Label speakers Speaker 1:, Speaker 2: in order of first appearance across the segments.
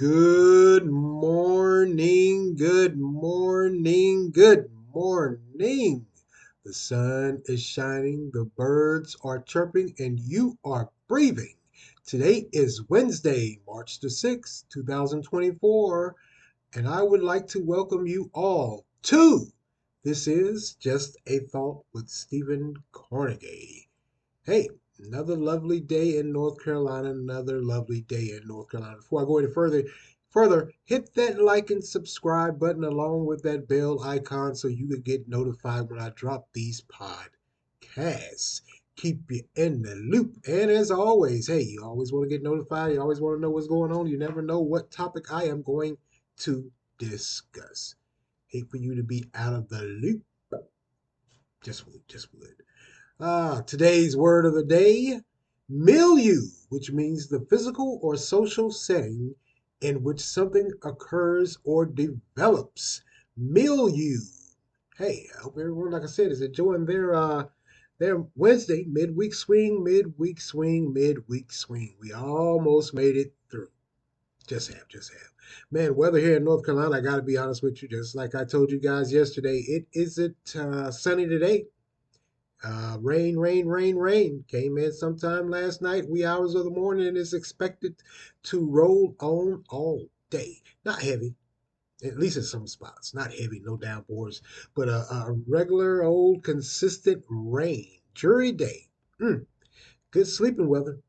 Speaker 1: Good morning, good morning, good morning. The sun is shining, the birds are chirping, and you are breathing. Today is Wednesday, March the 6th, 2024, and I would like to welcome you all to This is Just a Thought with Stephen Carnegie. Hey, another lovely day in North Carolina, another lovely day in North Carolina. Before I go any further, hit that like and subscribe button along with that bell icon so you can get notified when I drop these podcasts. Keep you in the loop. And as always, hey, you always want to get notified. You always want to know what's going on. You never know what topic I am going to discuss. Hate for you to be out of the loop. Just would. Today's word of the day, milieu, which means the physical or social setting in which something occurs or develops. Milieu. Hey, I hope everyone, like I said, is enjoying their Wednesday midweek swing. We almost made it through. Just have. Man, weather here in North Carolina, I got to be honest with you, just like I told you guys yesterday, it isn't sunny today. Rain came in sometime last night, wee hours of the morning, and is expected to roll on all day. Not heavy, at least in some spots. Not heavy, no downpours, but a regular old consistent rain. Jury day. Good sleeping weather.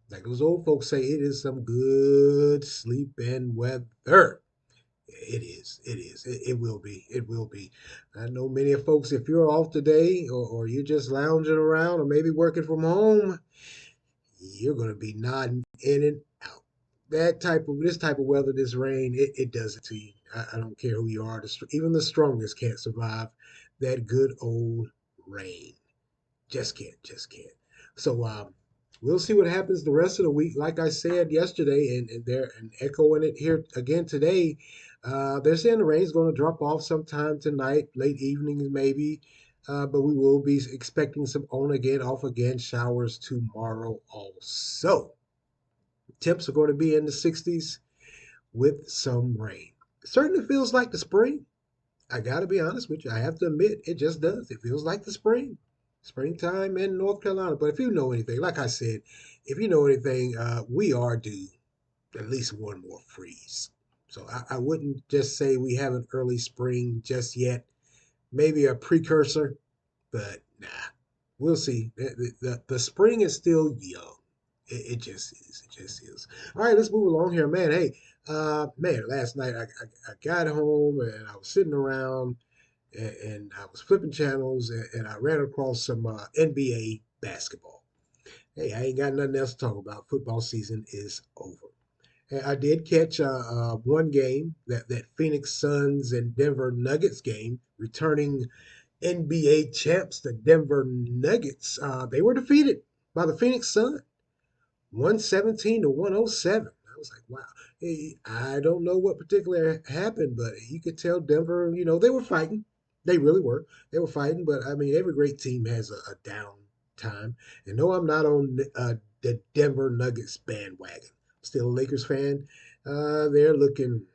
Speaker 1: Like those old folks say, it is some good sleeping weather. It is. It is. It will be. It will be. I know many of folks, if you're off today or you're just lounging around or maybe working from home, you're going to be nodding in and out. This type of weather, this rain, it does it to you. I don't care who you are. Even the strongest can't survive that good old rain. Just can't. So we'll see what happens the rest of the week. Like I said yesterday, and echoing it here again today, they're saying the rain's going to drop off sometime tonight, late evenings maybe. But we will be expecting some on again, off again showers tomorrow also. Temps are going to be in the 60s with some rain. It certainly feels like the spring. I got to be honest with you. I have to admit, it just does. It feels like the springtime in North Carolina. But if you know anything, like I said, if you know anything, we are due at least one more freeze. So I wouldn't just say we have an early spring just yet. Maybe a precursor, but nah. We'll see. The spring is still young. It just is. It just is. All right, let's move along here, man. Hey, man, last night I got home and I was sitting around and I was flipping channels and I ran across some NBA basketball. Hey, I ain't got nothing else to talk about. Football season is over. And I did catch one game, that Phoenix Suns and Denver Nuggets game, returning NBA champs, the Denver Nuggets. They were defeated by the Phoenix Suns, 117 to 107. I was like, wow. Hey, I don't know what particularly happened, but you could tell Denver, they were fighting. They really were. They were fighting, but I mean, every great team has a down time. And no, I'm not on the Denver Nuggets bandwagon. Still a Lakers fan. They're looking,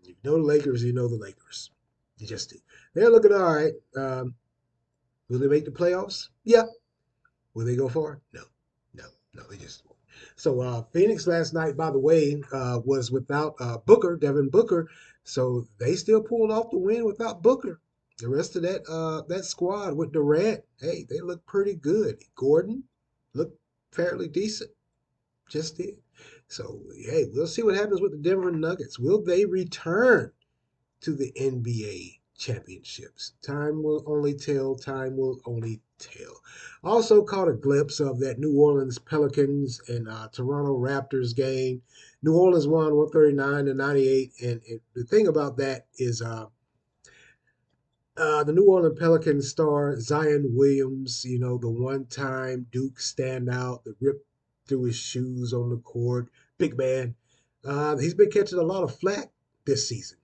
Speaker 1: you know the Lakers, you know the Lakers. You just do. They're looking all right. Will they make the playoffs? Yeah. Will they go far? No, no, they just won't. So Phoenix last night, by the way, was without Devin Booker. So they still pulled off the win without Booker. The rest of that squad with Durant, hey, they look pretty good. Gordon looked fairly decent, just did. So hey, we'll see what happens with the Denver Nuggets. Will they return to the NBA championships? Time will only tell. Time will only tell. Also caught a glimpse of that New Orleans Pelicans and Toronto Raptors game. New Orleans won 139 to 98, and the thing about that is the New Orleans Pelicans star Zion Williams, the one-time Duke standout that ripped through his shoes on the court, big man. He's been catching a lot of flack this season.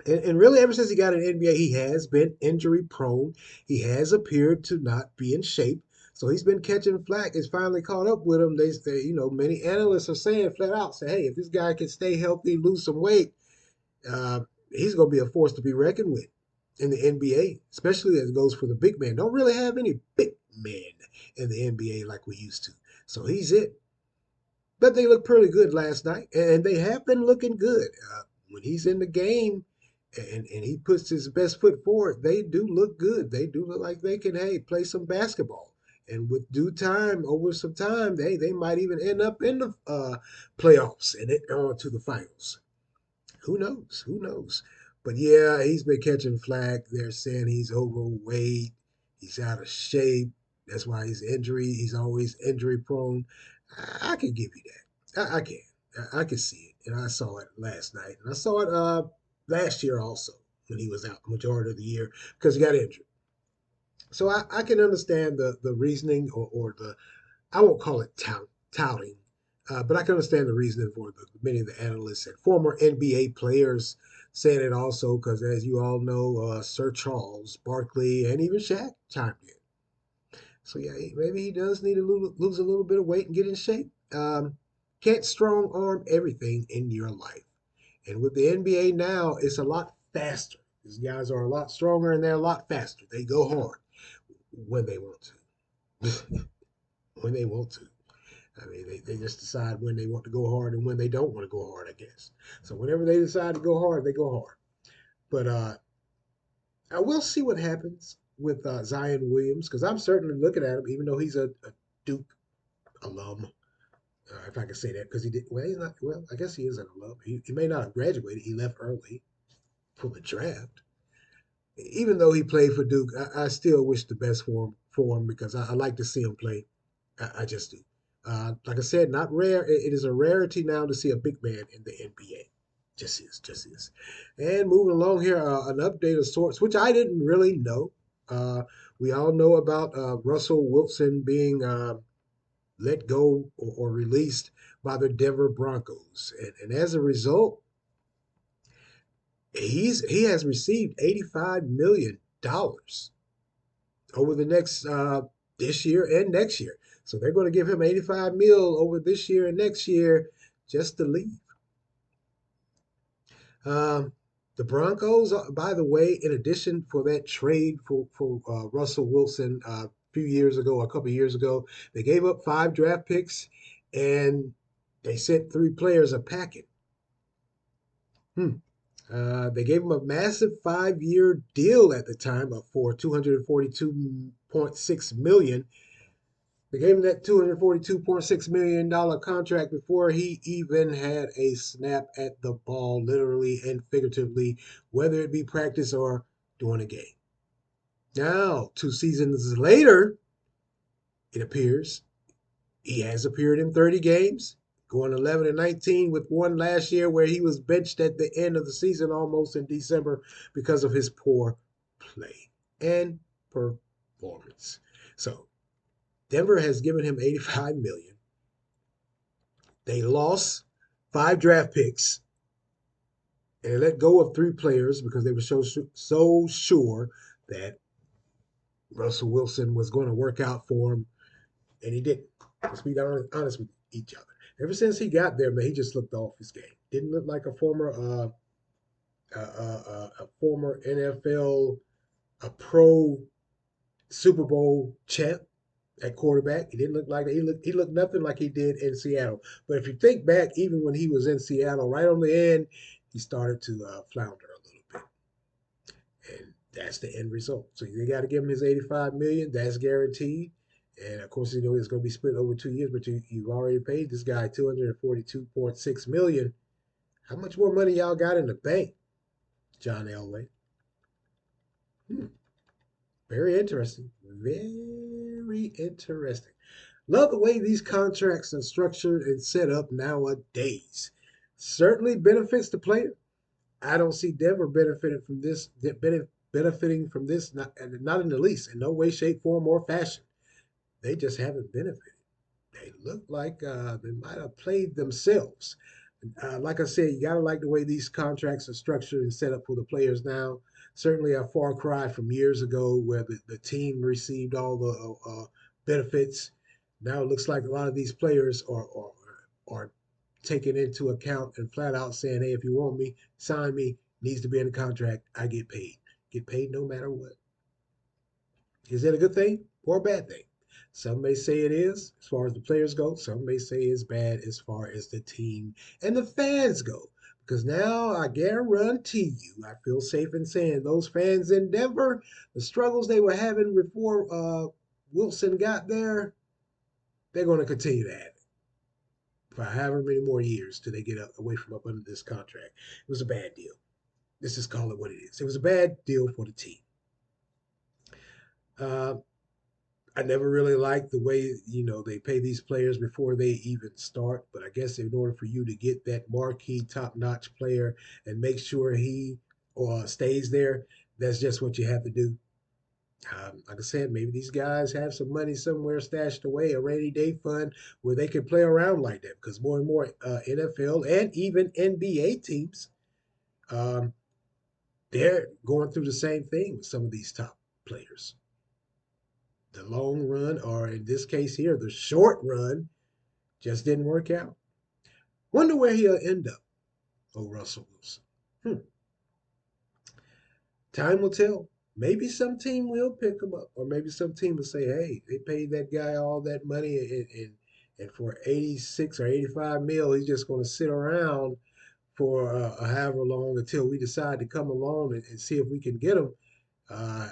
Speaker 1: And really, ever since he got in the NBA, he has been injury prone. He has appeared to not be in shape. So he's been catching flack. It's finally caught up with him. Many analysts are saying flat out, say, hey, if this guy can stay healthy, lose some weight, uh, he's going to be a force to be reckoned with in the NBA, especially as it goes for the big man. Don't really have any big men in the NBA like we used to. So he's it. But they looked pretty good last night, and they have been looking good. When he's in the game and he puts his best foot forward, they do look good. They do look like they can, hey, play some basketball. And with due time, over some time, they might even end up in the playoffs and it on to the finals. Who knows? Who knows? But yeah, he's been catching flack. They're saying he's overweight. He's out of shape. That's why he's always injury prone. I can give you that. I can. I can see it. And I saw it last night. And I saw it last year also when he was out the majority of the year because he got injured. So I can understand the reasoning or the, I won't call it touting, but I can understand the reasoning for many of the analysts and former NBA players saying it also because, as you all know, Sir Charles Barkley and even Shaq chimed in. So yeah, maybe he does need to lose a little bit of weight and get in shape. Can't strong arm everything in your life. And with the NBA now, it's a lot faster. These guys are a lot stronger and they're a lot faster. They go hard when they want to. when they want to. I mean, they just decide when they want to go hard and when they don't want to go hard, I guess. So whenever they decide to go hard, they go hard. But I will see what happens with Zion Williams because I'm certainly looking at him, even though he's a Duke alum, if I can say that, because he did well. He's not well. I guess he is an alum. He may not have graduated. He left early for the draft. Even though he played for Duke, I still wish the best for him because I like to see him play. I just do. Like I said, not rare. It is a rarity now to see a big man in the NBA. Just is. And moving along here, an update of sorts, which I didn't really know. Uh, we all know about Russell Wilson being let go or released by the Denver Broncos, and as a result, he has received $85 million over the next this year and next year. So they're going to give him 85 mil over this year and next year just to leave. Um, the Broncos, by the way, in addition for that trade for Russell Wilson a few years ago, a couple of years ago, they gave up 5 draft picks and they sent 3 players a packet. Hmm. They gave him a massive 5-year deal at the time for 242.6 million. They gave him that $242.6 million contract before he even had a snap at the ball, literally and figuratively, whether it be practice or during a game. Now, 2 seasons later, it appears he has appeared in 30 games, going 11-19 with one last year where he was benched at the end of the season almost in December because of his poor play and performance. So Denver has given him 85 million. They lost 5 draft picks and they let go of 3 players because they were so sure that Russell Wilson was going to work out for him, and he didn't. Let's be honest with each other. Ever since he got there, man, he just looked off his game. Didn't look like a former NFL, a pro Super Bowl champ at quarterback. He didn't look like that. He looked nothing like he did in Seattle. But if you think back, even when he was in Seattle, right on the end, he started to flounder a little bit, and that's the end result. So they got to give him his 85 million. That's guaranteed. And of course, it's going to be split over 2 years, but you've already paid this guy 242.6 million. How much more money y'all got in the bank, John Elway? Hmm. Very interesting. Very interesting. Love the way these contracts are structured and set up nowadays. Certainly benefits the player. I don't see Denver benefiting from this, not in the least, in no way, shape, form, or fashion. They just haven't benefited. They look like they might have played themselves. Like I said, you got to like the way these contracts are structured and set up for the players now. Certainly a far cry from years ago where the team received all the benefits. Now it looks like a lot of these players are taking into account and flat out saying, hey, if you want me, sign me, needs to be in the contract, I get paid. Get paid no matter what. Is that a good thing or a bad thing? Some may say it is, as far as the players go. Some may say it's bad as far as the team and the fans go. Because now I guarantee you, I feel safe in saying those fans in Denver, the struggles they were having before Wilson got there, they're going to continue to have it for however many more years till they get away from up under this contract. It was a bad deal. Let's just call it what it is. It was a bad deal for the team. Uh, I never really liked the way they pay these players before they even start. But I guess in order for you to get that marquee, top-notch player and make sure he or stays there, that's just what you have to do. Like I said, maybe these guys have some money somewhere stashed away, a rainy day fund where they can play around like that. Because more and more NFL and even NBA teams, um, they're going through the same thing with some of these top players. The long run, or in this case here, the short run, just didn't work out. Wonder where he'll end up, oh Russell Wilson. Hmm. Time will tell. Maybe some team will pick him up, or maybe some team will say, "Hey, they paid that guy all that money, and for 86 or 85 mil, he's just going to sit around for however long until we decide to come along and see if we can get him." Uh,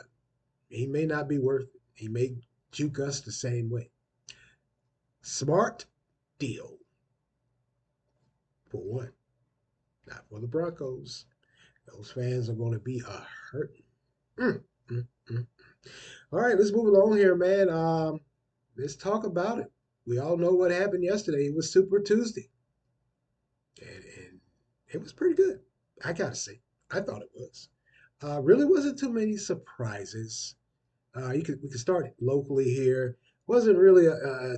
Speaker 1: he may not be worth it. He may juke us the same way. Smart deal for one, not for the Broncos. Those fans are going to be hurting. Mm, mm, mm. All right, let's move along here, man. Let's talk about it. We all know what happened yesterday. It was Super Tuesday, and it was pretty good. I gotta say, I thought it was. Really wasn't too many surprises. We could start locally here. Wasn't really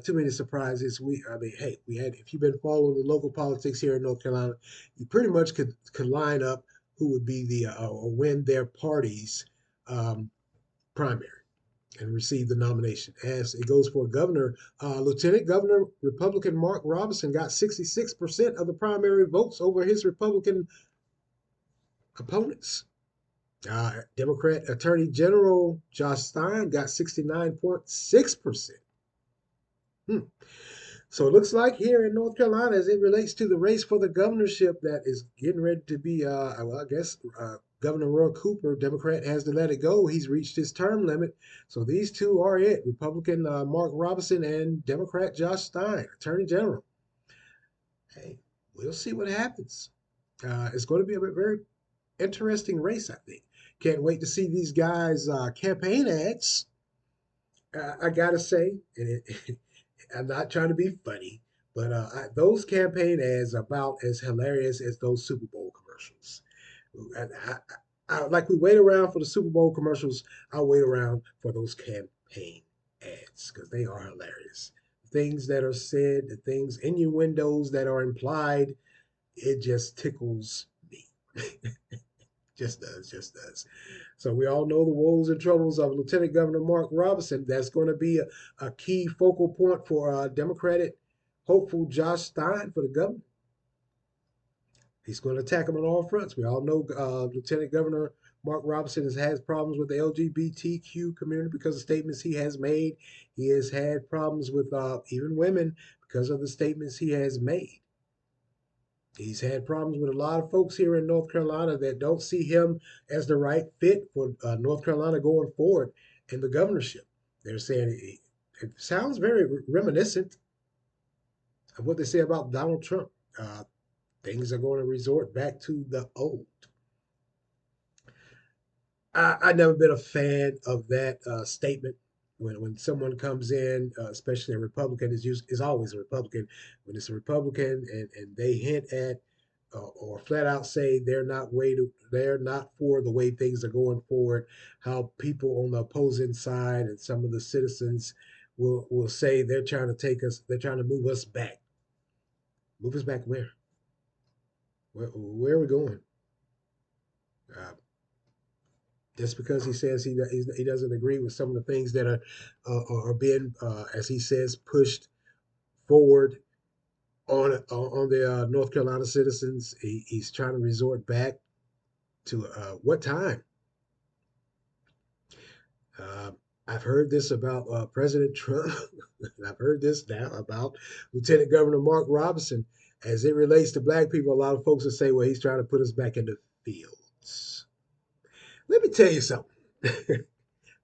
Speaker 1: too many surprises. I mean, hey, we had. If you've been following the local politics here in North Carolina, you pretty much could line up who would be the or win their party's um, primary and receive the nomination. As it goes for governor, Lieutenant Governor Republican Mark Robinson got 66% of the primary votes over his Republican opponents. Democrat Attorney General Josh Stein got 69.6%. Hmm. So it looks like here in North Carolina, as it relates to the race for the governorship that is getting ready to be, well, I guess Governor Roy Cooper, Democrat, has to let it go. He's reached his term limit. So these two are it, Republican Mark Robinson and Democrat Josh Stein, Attorney General. Hey, we'll see what happens. It's going to be a very interesting race, I think. Can't wait to see these guys' campaign ads. I gotta say, and I'm not trying to be funny, but those campaign ads are about as hilarious as those Super Bowl commercials. Like we wait around for the Super Bowl commercials, I'll wait around for those campaign ads because they are hilarious. Things that are said, the things, innuendos that are implied, it just tickles me. Just does, just does. So we all know the woes and troubles of Lieutenant Governor Mark Robinson. That's going to be a key focal point for Democratic hopeful Josh Stein for the governor. He's going to attack him on all fronts. We all know Lieutenant Governor Mark Robinson has had problems with the LGBTQ community because of statements he has made. He has had problems with even women because of the statements he has made. He's had problems with a lot of folks here in North Carolina that don't see him as the right fit for North Carolina going forward in the governorship. They're saying it sounds very reminiscent of what they say about Donald Trump. Things are going to resort back to the old. I've never been a fan of that statement. When someone comes in, especially a Republican, is always a Republican. When it's a Republican and they hint at or flat out say they're not for the way things are going forward, how people on the opposing side and some of the citizens will say they're trying to move us back. Move us back where? Where are we going? Uh, Just because he says he doesn't agree with some of the things that are being, as he says, pushed forward on the North Carolina citizens, he's trying to resort back to what time? Uh, I've heard this about President Trump. I've heard this now about Lieutenant Governor Mark Robinson. As it relates to black people, a lot of folks will say, well, he's trying to put us back in the fields. Let me tell you something,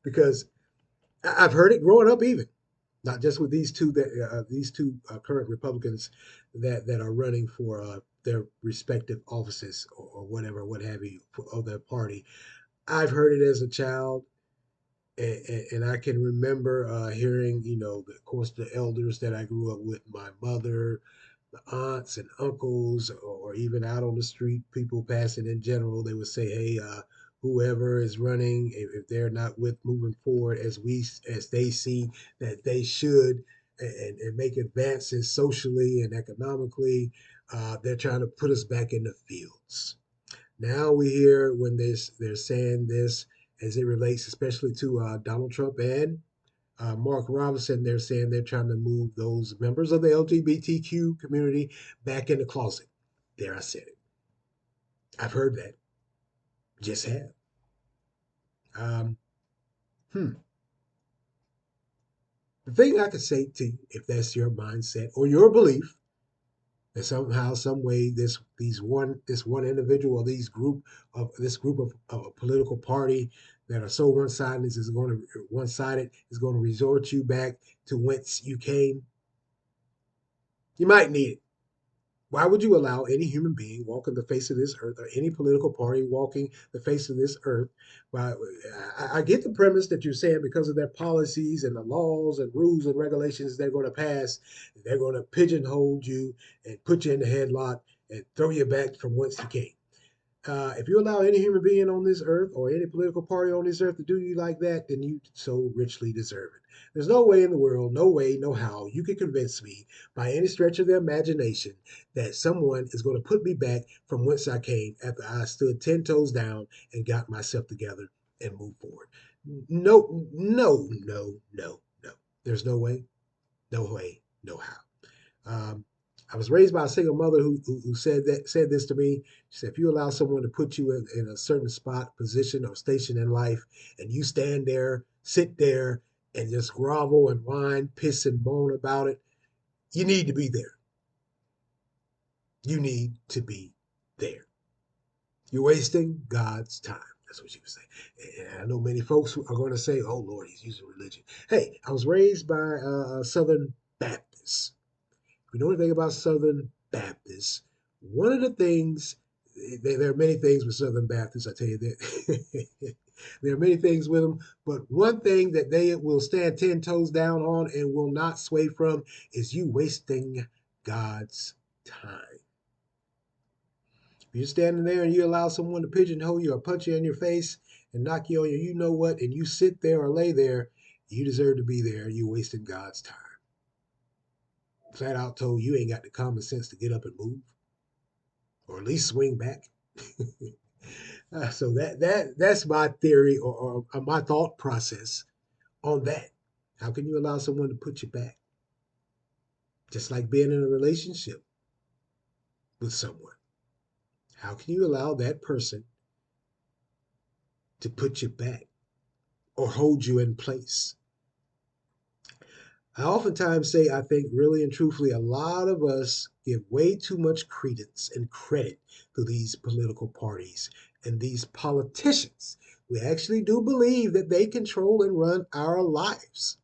Speaker 1: because I've heard it growing up, even not just with these two current Republicans that are running for their respective offices or whatever, what have you, of their party. I've heard it as a child, and I can remember hearing, of course, the elders that I grew up with, my mother, the aunts and uncles, or even out on the street, people passing in general, they would say, "Hey, whoever is running, if they're not with moving forward as they see that they should, and make advances socially and economically, they're trying to put us back in the fields." Now we hear when they're saying this as it relates, especially to Donald Trump and Mark Robinson. They're saying they're trying to move those members of the LGBTQ community back in the closet. There, I said it. I've heard that. Just have. Um, hmm. The thing I could say to you, if that's your mindset or your belief, that somehow, some way, this one individual or this group of a political party that are so one sided is going to resort you back to whence you came. You might need it. Why would you allow any human being walking the face of this earth, or any political party walking the face of this earth? Well, I get the premise that you're saying because of their policies and the laws and rules and regulations they're going to pass, they're going to pigeonhole you and put you in the headlock and throw you back from whence you came. If you allow any human being on this earth or any political party on this earth to do you like that, then you so richly deserve it. There's no way in the world, no way, no how you can convince me by any stretch of the imagination that someone is going to put me back from whence I came after I stood 10 toes down and got myself together and moved forward. No, no, no, no, no. There's no way, no how. Um, I was raised by a single mother who said this to me. She said, if you allow someone to put you in a certain spot, position, or station in life, and you stand there, sit there, and just grovel and whine, piss and moan about it, you need to be there. You need to be there. You're wasting God's time. That's what she was saying. And I know many folks who are going to say, oh, Lord, he's using religion. Hey, I was raised by a Southern Baptist. If you know anything about Southern Baptists, one of the things, there are many things with Southern Baptists, I tell you that. There are many things with them, but one thing that they will stand 10 toes down on and will not sway from is you wasting God's time. If you're standing there and you allow someone to pigeonhole you or punch you in your face and knock you on your you know what, and you sit there or lay there, you deserve to be there. You're wasting God's time. Flat out told you ain't got the common sense to get up and move, or at least swing back. So that's my theory, or my thought process on that. How can you allow someone to put you back? Just like being in a relationship with someone. How can you allow that person to put you back or hold you in place? I oftentimes say, I think really and truthfully, a lot of us give way too much credence and credit to these political parties and these politicians. We actually do believe that they control and run our lives.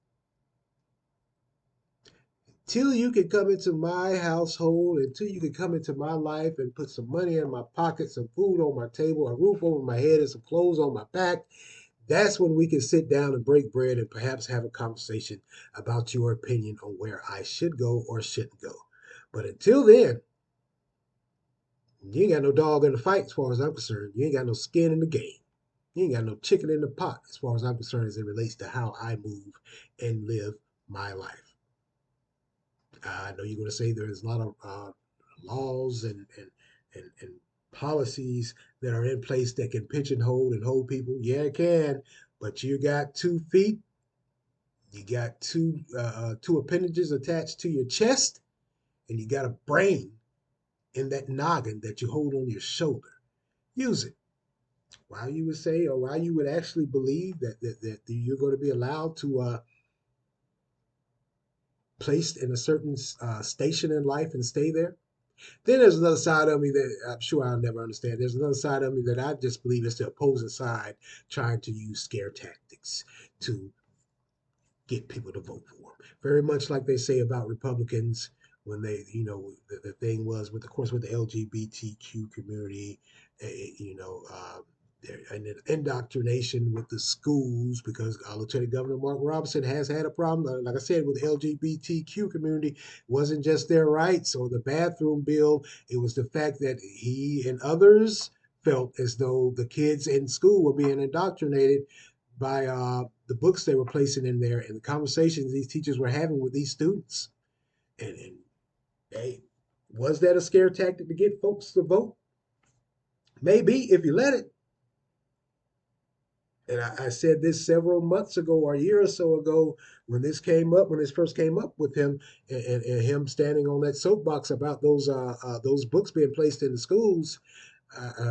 Speaker 1: Till you can come into my household, until you can come into my life and put some money in my pocket, some food on my table, a roof over my head, and some clothes on my back, that's when we can sit down and break bread and perhaps have a conversation about your opinion on where I should go or shouldn't go. But until then, you ain't got no dog in the fight as far as I'm concerned. You ain't got no skin in the game. You ain't got no chicken in the pot as far as I'm concerned as it relates to how I move and live my life. I know you're going to say there's a lot of laws and policies that are in place that can pigeonhole and hold people. Yeah, it can, but you got 2 feet, you got two appendages attached to your chest, and you got a brain in that noggin that you hold on your shoulder. Use it. Why you would say, or why you would actually believe that you're going to be allowed to placed in a certain station in life and stay there. Then there's another side of me that I'm sure I'll never understand. There's another side of me that I just believe is the opposing side trying to use scare tactics to get people to vote for them. Very much like they say about Republicans when they, the thing was with, of course, with the LGBTQ community, you know, and then indoctrination with the schools because Lieutenant Governor Mark Robinson has had a problem. Like I said, with the LGBTQ community, it wasn't just their rights or the bathroom bill. It was the fact that he and others felt as though the kids in school were being indoctrinated by the books they were placing in there and the conversations these teachers were having with these students. And hey, was that a scare tactic to get folks to vote? Maybe if you let it. And I said this several months ago or a year or so ago when this came up, when this first came up with him and him standing on that soapbox about those books being placed in the schools.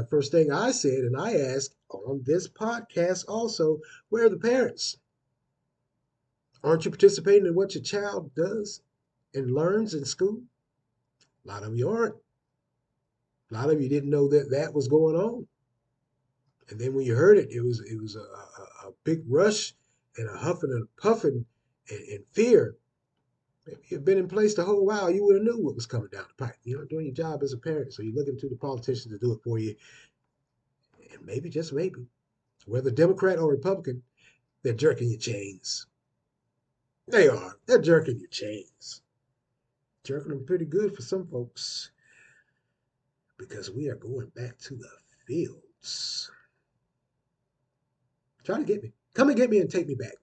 Speaker 1: First thing I said, and I asked on this podcast also, where are the parents? Aren't you participating in what your child does and learns in school? A lot of you aren't. A lot of you didn't know that that was going on. And then when you heard it, it was a big rush and a huffing and a puffing and fear. If you've been in place the whole while, you would have knew what was coming down the pipe. You're not doing your job as a parent, so you're looking to the politicians to do it for you. And maybe, just maybe, whether Democrat or Republican, they're jerking your chains. They are. They're jerking your chains. Jerking them pretty good for some folks because we are going back to the fields. Try to get me. Come and get me and take me back.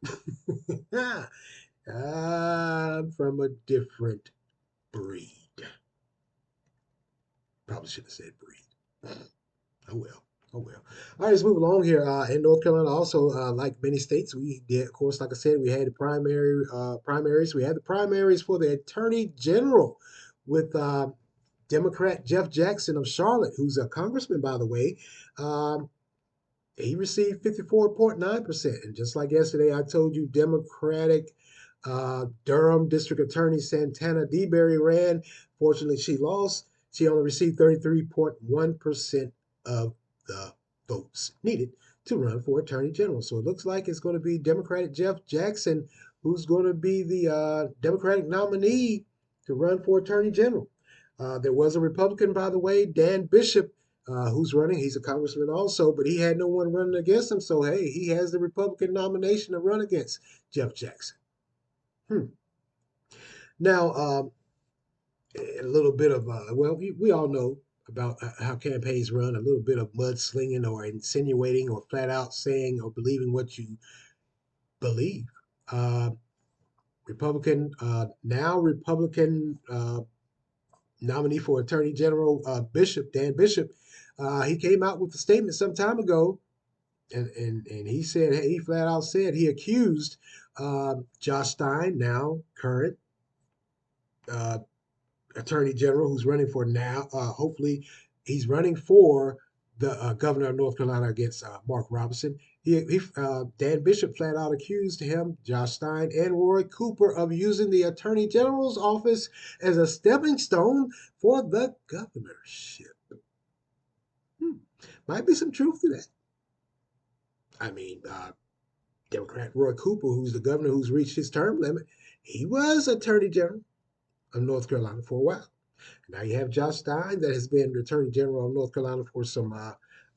Speaker 1: I'm from a different breed. Probably should have said breed. Oh well. Oh well. All right, let's move along here. In North Carolina, also like many states, we did, of course, like I said, we had the primaries. We had the primaries for the Attorney General with Democrat Jeff Jackson of Charlotte, who's a congressman, by the way. Um, he received 54.9%. And just like yesterday, I told you Democratic Durham District Attorney Santana DeBerry ran. Fortunately, she lost. She only received 33.1% of the votes needed to run for Attorney General. So it looks like it's going to be Democratic Jeff Jackson who's going to be the Democratic nominee to run for Attorney General. There was a Republican, by the way, Dan Bishop, who's running. He's a congressman also, but he had no one running against him. So, hey, he has the Republican nomination to run against Jeff Jackson. Now, a little bit of, well, we all know about how campaigns run, a little bit of mudslinging or insinuating or flat out saying or believing what you believe. Uh, Republican, now Republican nominee for Attorney General Bishop, Dan Bishop, he came out with a statement some time ago, and he said, he flat out said he accused Josh Stein, now current uh, Attorney General, who's running for now, hopefully he's running for the governor of North Carolina against Mark Robinson. Dan Bishop flat out accused him, Josh Stein, and Roy Cooper of using the Attorney General's office as a stepping stone for the governorship. Might be some truth to that. I mean, Democrat Roy Cooper, who's the governor who's reached his term limit, he was Attorney General of North Carolina for a while. Now you have Josh Stein that has been Attorney General of North Carolina for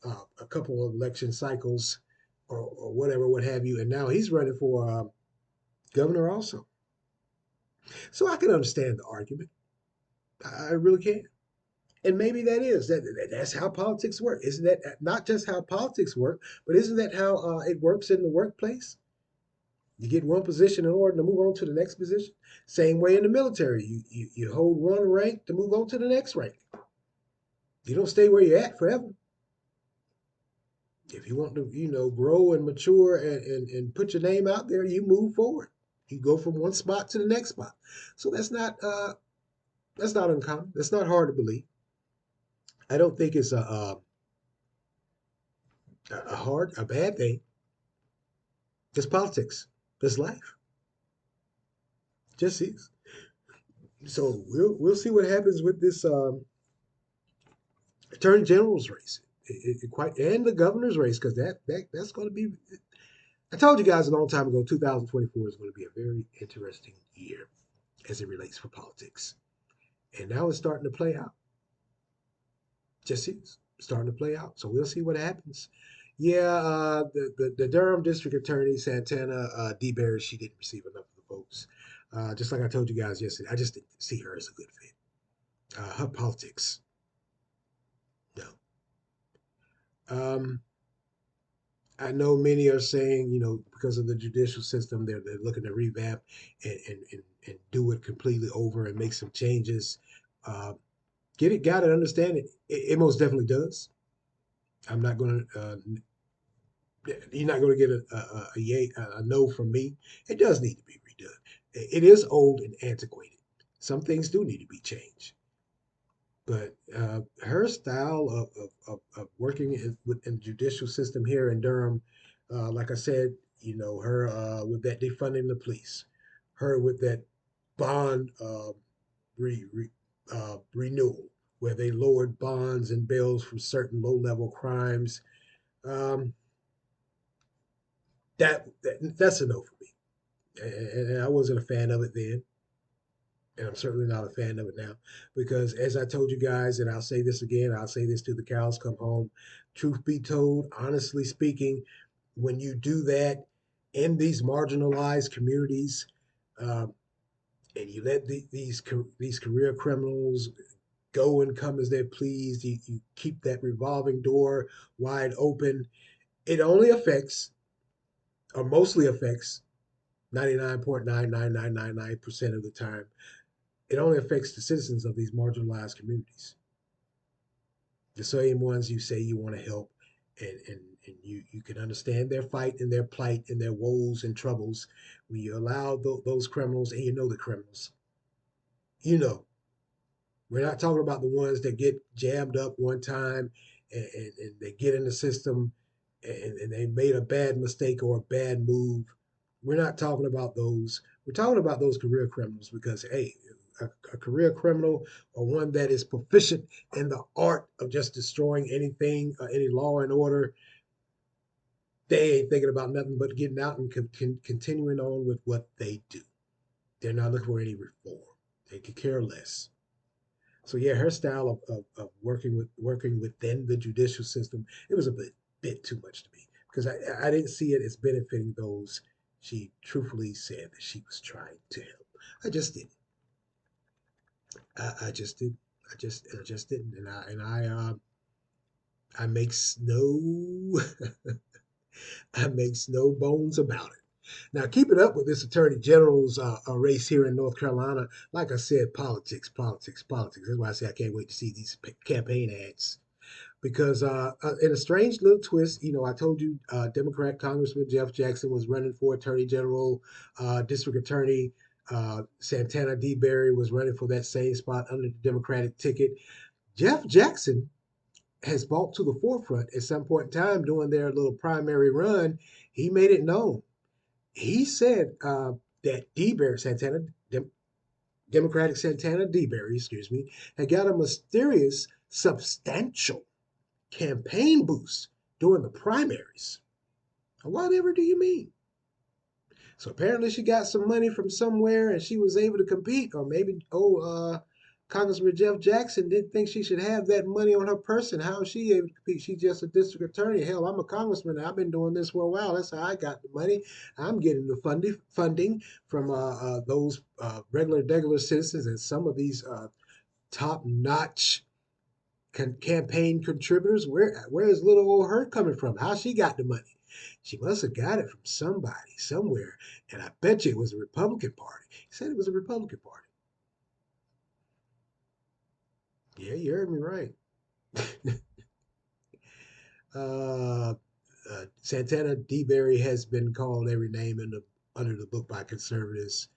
Speaker 1: a couple of election cycles or whatever, what have you, and now he's running for governor also. So I can understand the argument. I really can. And maybe that's how politics work. Isn't that not just how politics work, but isn't that how it works in the workplace? You get one position in order to move on to the next position. Same way in the military. You hold one rank to move on to the next rank. You don't stay where you're at forever. If you want to, grow and mature and put your name out there, you move forward. You go from one spot to the next spot. So that's not uncommon. That's not hard to believe. I don't think it's a bad thing. It's politics. It's life. Just is. So we'll see what happens with this attorney general's race, quite and the governor's race, because that's going to be. I told you guys a long time ago, 2024 is going to be a very interesting year as it relates for politics, and now it's starting to play out. Just is starting to play out. So we'll see what happens. Yeah, the Durham District Attorney Santana DeBerry, she didn't receive enough of the votes. Just like I told you guys yesterday, I just didn't see her as a good fit. Her politics, no. Um, I know many are saying, because of the judicial system, they're looking to revamp and do it completely over and make some changes. Uh, get it, got it, understand it. It most definitely does. I'm not going to. You're not going to get a no from me. It does need to be redone. It is old and antiquated. Some things do need to be changed. But her style of working in the judicial system here in Durham, like I said, her with that defunding the police, her with that bond renewal, where they lowered bonds and bails for certain low level crimes. Um, that's a no for me. And I wasn't a fan of it then, and I'm certainly not a fan of it now because, as I told you guys, and I'll say this again, I'll say this till the cows come home. Truth be told, honestly speaking, when you do that in these marginalized communities, um, and you let these career criminals go and come as they're pleased, you keep that revolving door wide open. It only affects, or mostly affects, 99.99999% of the time, it only affects the citizens of these marginalized communities, the same ones you say you want to help, and you can understand their fight and their plight and their woes and troubles. When you allow those criminals, and you know the criminals, you know, we're not talking about the ones that get jammed up one time and they get in the system and they made a bad mistake or a bad move. We're not talking about those. We're talking about those career criminals because, hey, a career criminal or one that is proficient in the art of just destroying anything, any law and order, they ain't thinking about nothing but getting out and continuing on with what they do. They're not looking for any reform. They could care less. So yeah, her style of working within the judicial system, it was a bit too much to me because I didn't see it as benefiting those she truthfully said that she was trying to help. I just didn't. I just didn't. I just didn't. I makes no I makes no bones about it. Now, keeping up with this attorney general's race here in North Carolina, like I said, politics, politics, politics. That's why I say I can't wait to see these campaign ads. Because in a strange little twist, I told you Democrat Congressman Jeff Jackson was running for attorney general, district attorney Santana DeBerry was running for that same spot under the Democratic ticket. Jeff Jackson has brought to the forefront at some point in time during their little primary run. He made it known. He said that DeBerry, Democratic Santana DeBerry, excuse me, had got a mysterious, substantial campaign boost during the primaries. Whatever do you mean? So apparently she got some money from somewhere and she was able to compete. Or maybe, Congressman Jeff Jackson didn't think she should have that money on her person. How is she able to compete? She's just a district attorney. Hell, I'm a congressman. I've been doing this for a while. That's how I got the money. I'm getting the funding from those regular citizens and some of these top notch campaign contributors. Where is little old her coming from? How she got the money? She must have got it from somebody somewhere, and I bet you it was the Republican Party. He said it was a Republican Party. Yeah, you heard me right. uh, Santana DeBerry has been called every name under the book by conservatives.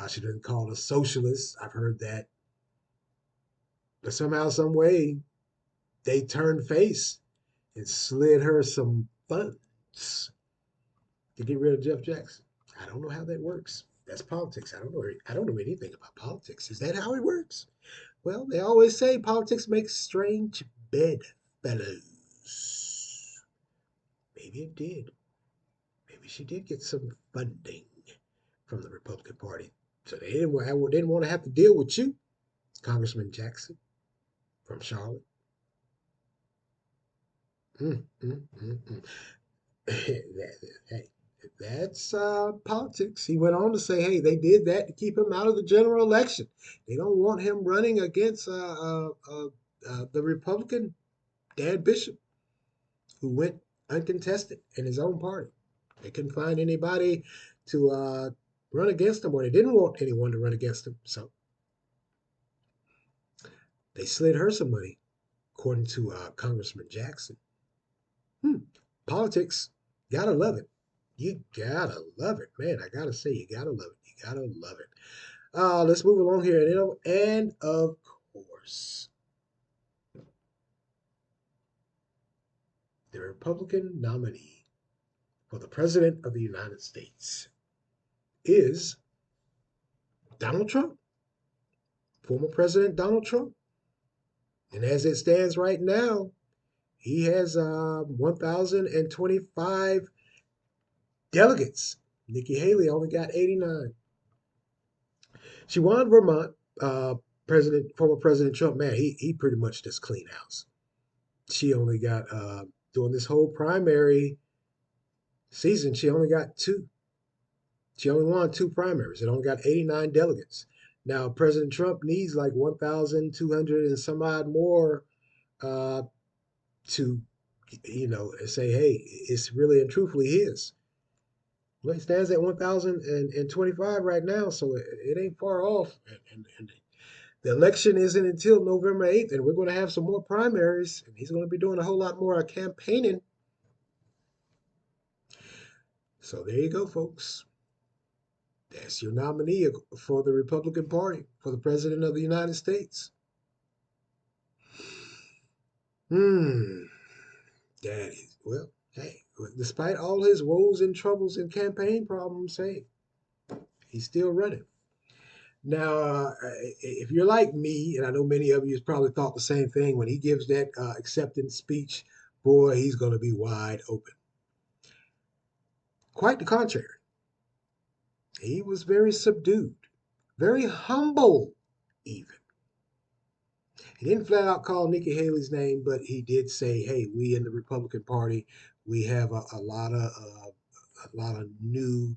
Speaker 1: She been called a socialist. I've heard that. But somehow, some way, they turned face and slid her some funds to get rid of Jeff Jackson. I don't know how that works. That's politics. I don't know. I don't know anything about politics. Is that how it works? Well, they always say politics makes strange bedfellows. Maybe it did. Maybe she did get some funding from the Republican Party. So they didn't want to have to deal with you, Congressman Jackson from Charlotte. Mm, mm, mm, mm. Hey, that's politics. He went on to say, hey, they did that to keep him out of the general election. They don't want him running against the Republican, Dan Bishop, who went uncontested in his own party. They couldn't find anybody to run against him, or they didn't want anyone to run against him. So they slid her some money, according to Congressman Jackson. Hmm. Politics, gotta love it. You gotta love it, man. I gotta say, you gotta love it. You gotta love it. Let's move along here, and of course, the Republican nominee for the President of the United States is Donald Trump, former President Donald Trump. And as it stands right now, he has 1,025 delegates. Nikki Haley only got 89. She won Vermont. Former President Trump, man, he pretty much just clean house. She only got during this whole primary season, she only got two. She only won two primaries. It only got 89 delegates. Now President Trump needs like 1,200 and some odd more uh, to, say, hey, it's really and truthfully his. Well, he stands at 1,025 right now, so it ain't far off. And the election isn't until November 8th, and we're going to have some more primaries, and he's going to be doing a whole lot more campaigning. So there you go, folks. That's your nominee for the Republican Party for the President of the United States. Hmm. That is, well, hey, despite all his woes and troubles and campaign problems, hey, he's still running. Now, if you're like me, and I know many of you probably thought the same thing, when he gives that acceptance speech, boy, he's going to be wide open. Quite the contrary. He was very subdued, very humble, even. He didn't flat out call Nikki Haley's name, but he did say, "Hey, we in the Republican Party, we have a lot of new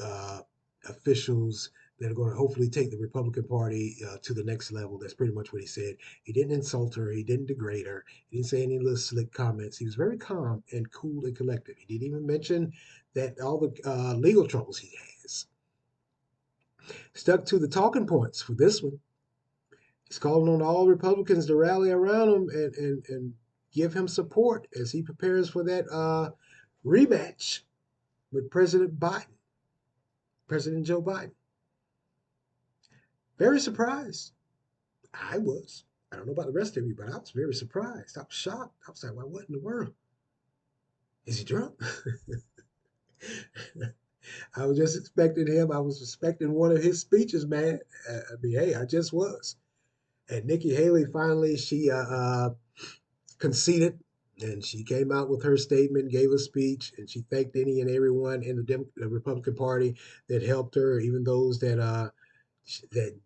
Speaker 1: uh, officials that are going to hopefully take the Republican Party to the next level." That's pretty much what he said. He didn't insult her. He didn't degrade her. He didn't say any little slick comments. He was very calm and cool and collected. He didn't even mention that all the legal troubles he has. Stuck to the talking points for this one. He's calling on all Republicans to rally around him and give him support as he prepares for that rematch with President Joe Biden. Very surprised. I was. I don't know about the rest of you, but I was very surprised. I was shocked. I was like, well, what in the world? Is he drunk? I was just expecting him. I was expecting one of his speeches, man. Hey, I just was. And Nikki Haley finally, she conceded, and she came out with her statement, gave a speech, and she thanked any and everyone in the Republican Party that helped her, even those that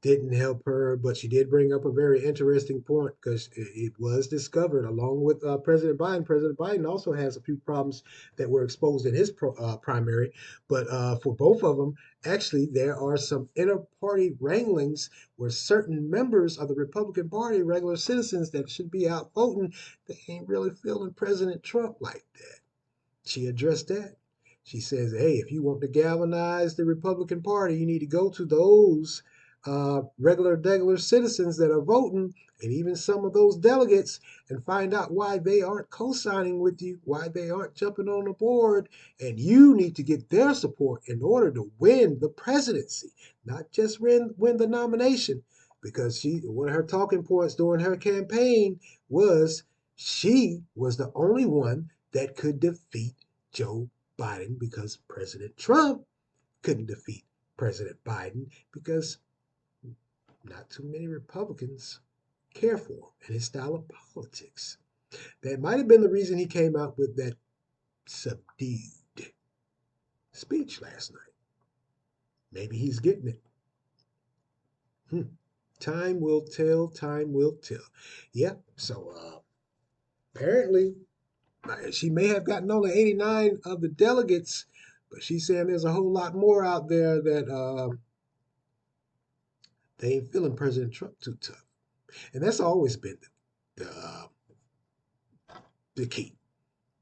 Speaker 1: didn't help her. But she did bring up a very interesting point because it was discovered, along with President Biden. President Biden also has a few problems that were exposed in his primary, but for both of them, actually, there are some inter-party wranglings where certain members of the Republican Party, regular citizens that should be out voting, they ain't really feeling President Trump like that. She addressed that. She says, hey, if you want to galvanize the Republican Party, you need to go to those regular citizens that are voting, and even some of those delegates, and find out why they aren't co-signing with you, why they aren't jumping on the board, and you need to get their support in order to win the presidency, not just win the nomination. Because one of her talking points during her campaign was she was the only one that could defeat Joe Biden, because President Trump couldn't defeat President Biden because not too many Republicans care for him and his style of politics. That might have been the reason he came out with that subdued speech last night. Maybe he's getting it. Time will tell. Time will tell. Yep. So apparently, she may have gotten only 89 of the delegates, but she's saying there's a whole lot more out there that they ain't feeling President Trump too tough. And that's always been the, the key.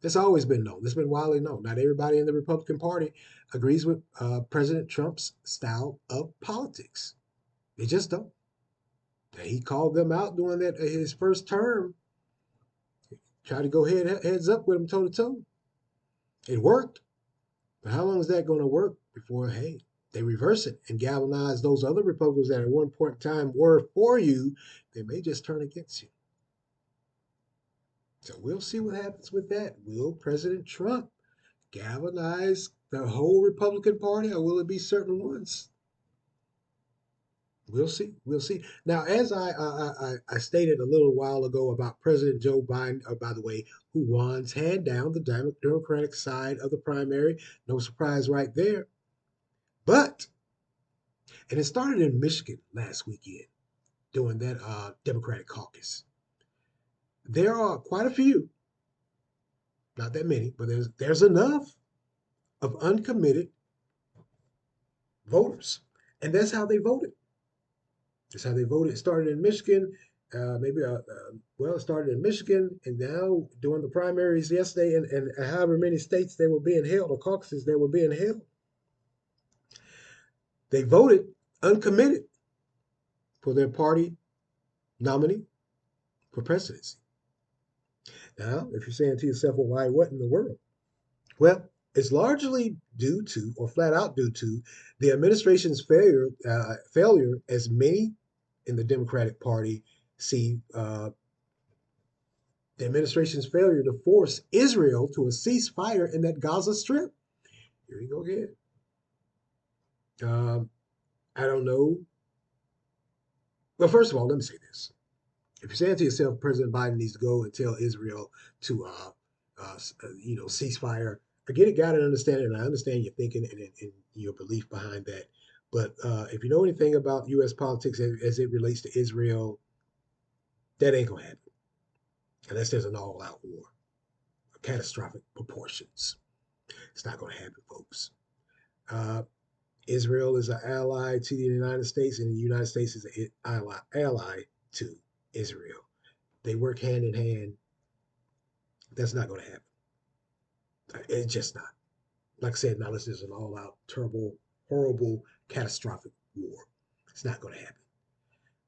Speaker 1: That's always been known. That's been widely known. Not everybody in the Republican Party agrees with President Trump's style of politics. They just don't. And he called them out during that his first term. Tried to go heads up with him toe to toe. It worked. But how long is that going to work before, hey, they reverse it and galvanize those other Republicans that at one point in time were for you? They may just turn against you. So we'll see what happens with that. Will President Trump galvanize the whole Republican Party, or will it be certain ones? We'll see. We'll see. Now, as I stated a little while ago about President Joe Biden, by the way, who won hand down the Democratic side of the primary. No surprise right there. But, and it started in Michigan last weekend during that Democratic caucus. There are quite a few, not that many, but there's enough of uncommitted voters. And that's how they voted. That's how they voted. It started in Michigan, it started in Michigan, and now during the primaries yesterday, and however many states they were being held, or caucuses they were being held, they voted uncommitted for their party nominee for presidency. Now, if you're saying to yourself, well, why, what in the world? Well, it's largely due to, or flat out due to, the administration's failure, as many in the Democratic Party see the administration's failure to force Israel to a ceasefire in that Gaza Strip. Here we go again. I don't know. Well, first of all, let me say this. If you're saying to yourself, President Biden needs to go and tell Israel to, ceasefire, I get it, got it, understand it, and I understand your thinking and your belief behind that. But if you know anything about U.S. politics as it relates to Israel, that ain't going to happen unless there's an all-out war of catastrophic proportions. It's not going to happen, folks. Israel is an ally to the United States, and the United States is an ally to Israel. They work hand in hand. That's not going to happen. It's just not. Like I said, now this is an all-out, terrible, horrible, catastrophic war. It's not going to happen.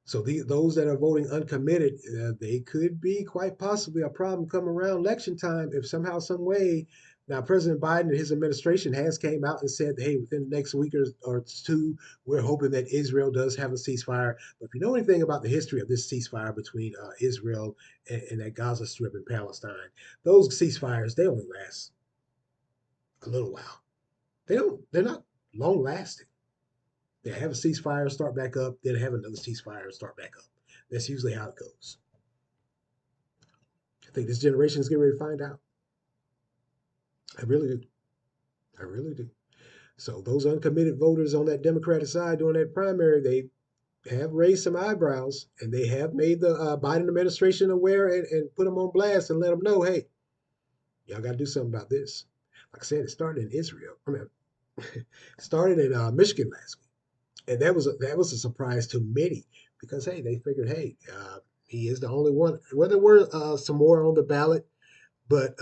Speaker 1: So those that are voting uncommitted, they could be quite possibly a problem come around election time if somehow, some way. Now, President Biden and his administration has came out and said, hey, within the next week or two, we're hoping that Israel does have a ceasefire. But if you know anything about the history of this ceasefire between Israel and that Gaza Strip in Palestine, those ceasefires, they only last a little while. They're not long lasting. They have a ceasefire, start back up, then have another ceasefire, start back up. That's usually how it goes. I think this generation is getting ready to find out. I really do. I really do. So those uncommitted voters on that Democratic side during that primary, they have raised some eyebrows, and they have made the Biden administration aware and put them on blast and let them know, hey, y'all got to do something about this. Like I said, it started in Israel. It started in Michigan last week. And that was a surprise to many because, hey, they figured, hey, he is the only one. Well, there were some more on the ballot, but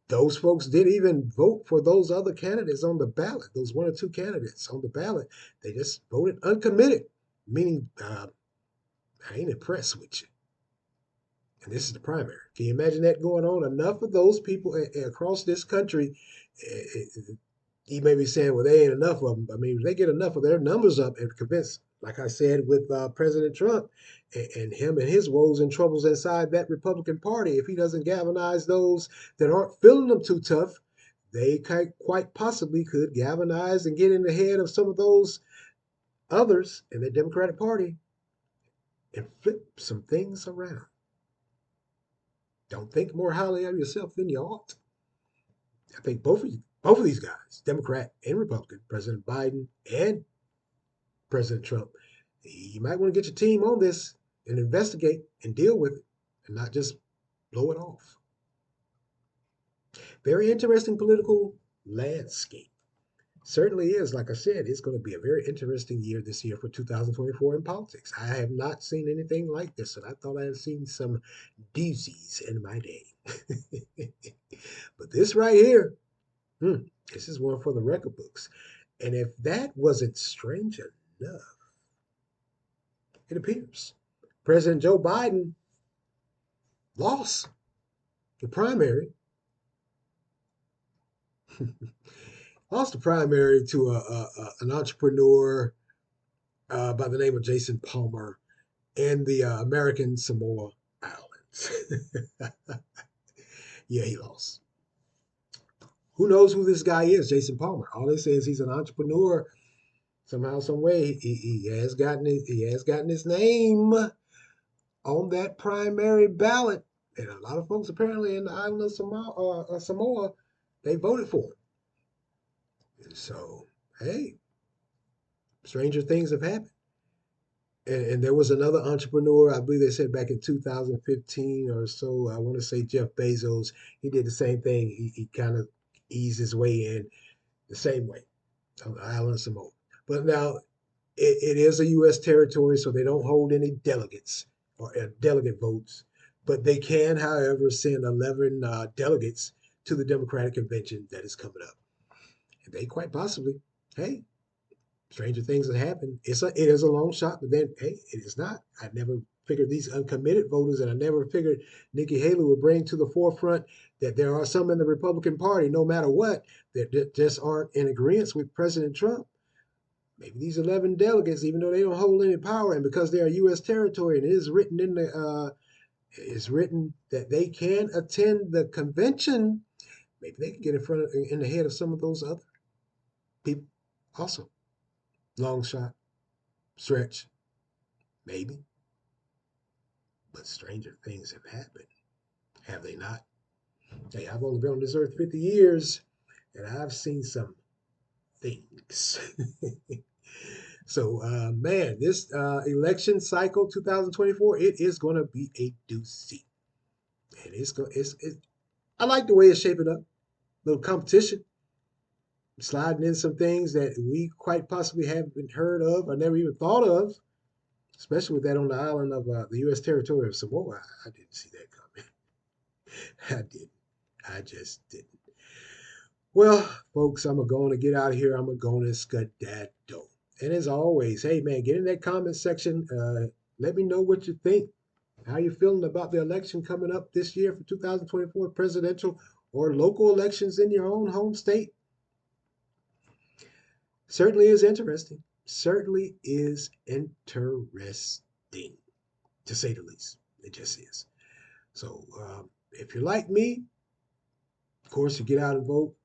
Speaker 1: those folks didn't even vote for those other candidates on the ballot, those one or two candidates on the ballot. They just voted uncommitted. meaning I ain't impressed with you. And this is the primary. Can you imagine that going on? Enough of those people across this country, you may be saying, well, they ain't enough of them. I mean, if they get enough of their numbers up and convince, like I said with President Trump and him and his woes and troubles inside that Republican Party, if he doesn't galvanize those that aren't feeling them too tough, they quite possibly could galvanize and get in the head of some of those others in the Democratic Party and flip some things around. Don't think more highly of yourself than you ought. I think both of these guys, Democrat and Republican, President Biden and President Trump, you might want to get your team on this and investigate and deal with it and not just blow it off. Very interesting political landscape. Certainly is. Like I said, it's going to be a very interesting year this year for 2024 in politics. I have not seen anything like this, and I thought I had seen some doozies in my day. But this right here, this is one for the record books. And if that wasn't strange enough, it appears President Joe Biden lost the primary, lost the primary to an entrepreneur by the name of Jason Palmer in the American Samoa Islands. Yeah, he lost. Who knows who this guy is, Jason Palmer? All they say is he's an entrepreneur. Somehow, some way, he has gotten his name on that primary ballot, and a lot of folks apparently in the island of Samoa, they voted for him. So, hey, stranger things have happened. And there was another entrepreneur, I believe they said back in 2015 or so. I want to say Jeff Bezos. He did the same thing. He kind of eased his way in the same way on the island of Samoa. But now it is a U.S. territory, so they don't hold any delegates or delegate votes. But they can, however, send 11 delegates to the Democratic convention that is coming up. And they quite possibly, hey, stranger things have happened. It is a long shot, but then, hey, it is not. I never figured these uncommitted voters, and I never figured Nikki Haley would bring to the forefront that there are some in the Republican Party, no matter what, that just aren't in agreement with President Trump. Maybe these 11 delegates, even though they don't hold any power, and because they are U.S. territory, and it is written is written that they can attend the convention, maybe they can get in the head of some of those other people. Also, long shot, stretch, maybe, but stranger things have happened, have they not? Hey, I've only been on this earth 50 years, and I've seen some things. So, man, this election cycle 2024, it is going to be a doozy. And I like the way it's shaping up. Little competition, sliding in some things that we quite possibly haven't heard of or never even thought of, especially with that on the island of the U.S. territory of Samoa. I didn't see that coming. I didn't. I just didn't. Well, folks, I'm going to get out of here. I'm going to skedaddle. And as always, hey, man, get in that comment section. Let me know what you think. How you feeling about the election coming up this year for 2024 presidential or local elections in your own home state? Certainly is interesting. Certainly is interesting, to say the least. It just is. So if you're like me, of course, you get out and vote.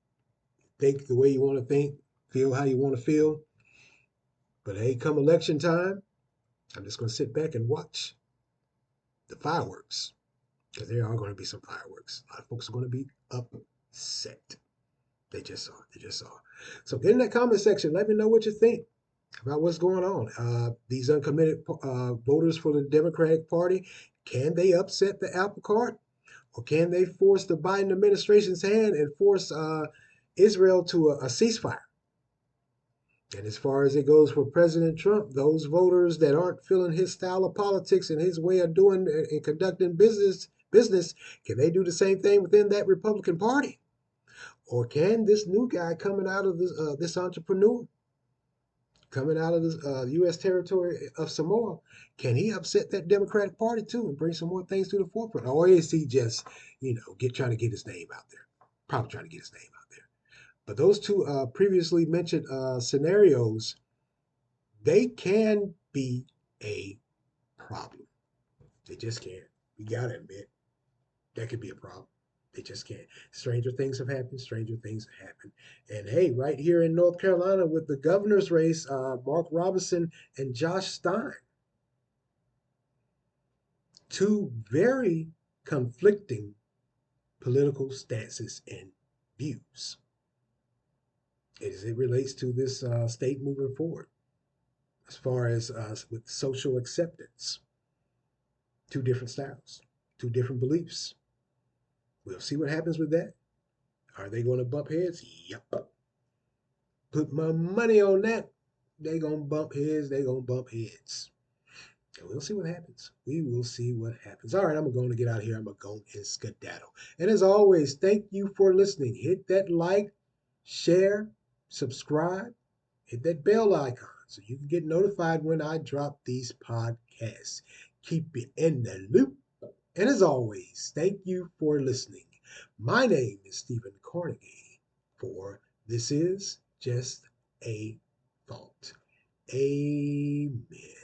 Speaker 1: Think the way you want to think. Feel how you want to feel. But hey, come election time, I'm just going to sit back and watch the fireworks. Because there are going to be some fireworks. A lot of folks are going to be upset. They just are. They just are. So get in that comment section. Let me know what you think about what's going on. These uncommitted voters for the Democratic Party, can they upset the apple cart? Or can they force the Biden administration's hand and force Israel to a ceasefire? And as far as it goes for President Trump, those voters that aren't feeling his style of politics and his way of doing and conducting business, can they do the same thing within that Republican Party? Or can this new guy coming out of this entrepreneur coming out of the U.S. territory of Samoa, can he upset that Democratic Party too and bring some more things to the forefront? Or is he just, trying to get his name out there? Probably trying to get his name out there. But those two previously mentioned scenarios, they can be a problem. They just can. We gotta admit that could be a problem. They just can't. Stranger things have happened. Stranger things have happened. And hey, right here in North Carolina with the governor's race, Mark Robinson and Josh Stein, two very conflicting political stances and views as it relates to this state moving forward, as far as with social acceptance. Two different styles, two different beliefs. We'll see what happens with that. Are they going to bump heads? Yep. Put my money on that. They gonna bump heads. They gonna bump heads. And we'll see what happens. We will see what happens. All right, I'm going to get out of here. I'm going to go and skedaddle. And as always, thank you for listening. Hit that like, share, subscribe, hit that bell icon so you can get notified when I drop these podcasts. Keep you in the loop. And as always, thank you for listening. My name is Stephen Carnegie for This Is Just a Thought. Amen.